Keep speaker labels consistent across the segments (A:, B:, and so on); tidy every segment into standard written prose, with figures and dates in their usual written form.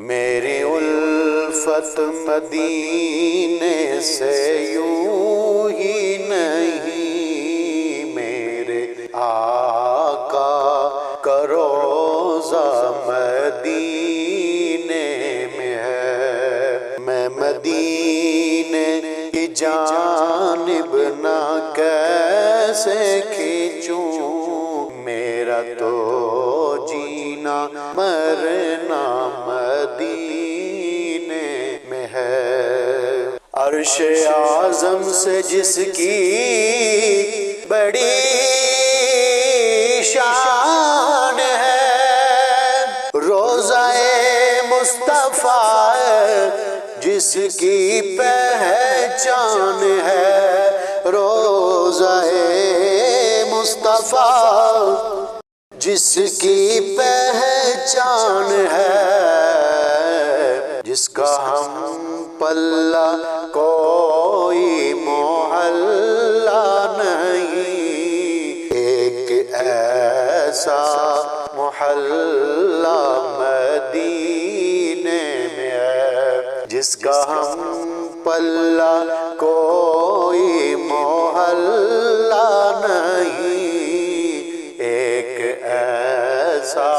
A: میری الفت مدینے سے یوں ہی نہیں، میرے آقا کا روضہ مدینے میں ہے۔ میں مدینے کی جانب نہ کیسے کھینچوں، میرا تو جینا مرنا مدینے میں ہے۔ عرش اعظم سے جس کی بڑی شان ہے، روضہ مصطفیٰ جس کی پہچان ہے، روضہ مصطفیٰ جس کی پہچان ہے، جس کا ہم پلہ کوئی محلہ نہیں، ایک ایسا محلہ مدینے میں ہے، جس کا ہم پلہ کوئی محلہ نہیں، ایک ایسا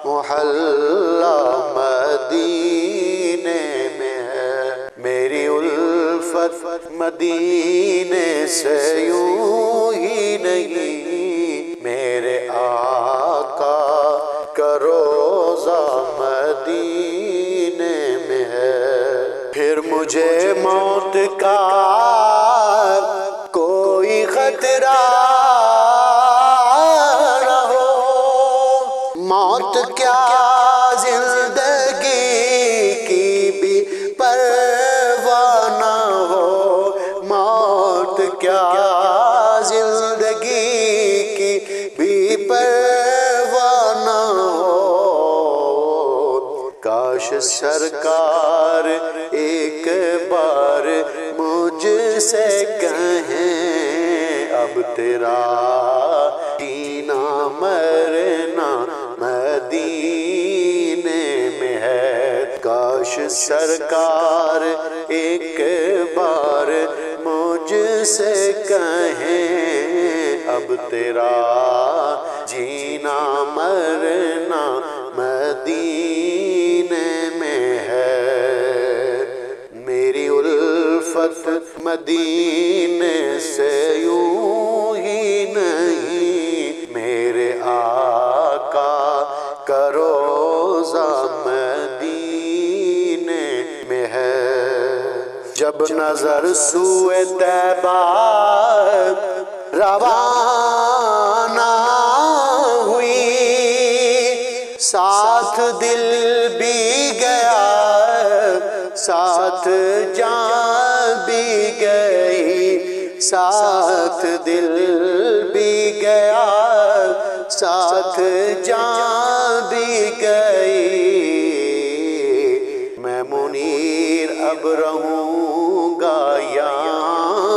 A: محلہ مدینے میں ہے۔ میری الفت مدینے سے یوں ہی نہیں، میرے آقا کا روضہ مدینے میں ہے۔ پھر مجھے موت کا کوئی خطرہ نہ ہو، موت کیا زندگی کی بھی پرواہ نہ ہو، موت کیا زندگی کی بھی پرواہ نہ ہو۔ کاش سرکار ایک بار مجھ سے کہیں، اب تیرا جینا مرنا مدینے میں ہے۔ کاش سرکار ایک بار مجھ سے کہیں، اب تیرا جینا مرنا مدینے میں ہے۔ میری الفت مدینے سے یوں ہی نہیں، میرے آقا کا روضہ مدینے میں ہے۔ جب نظر سوئے طیبہ روانہ ہوئی، ساتھ دل بھی گیا ساتھ جان بھی گئی، ساتھ دل بھی گیا ساتھ جان بھی گئی۔ میں منیر اب رہوں گا یہاں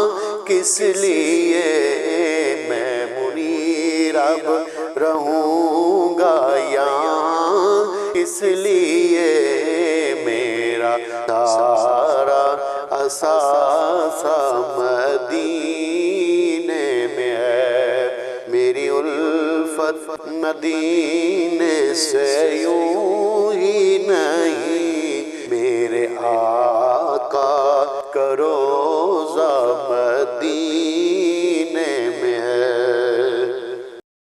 A: کس لیے، میں منیر اب رہوں گا یہاں کس لیے، میرا سارا اثاثہ مدینے میں ہے۔ میری الفت مدینے سے یوں ہی نہیں، میرے آقا کا روضہ مدینے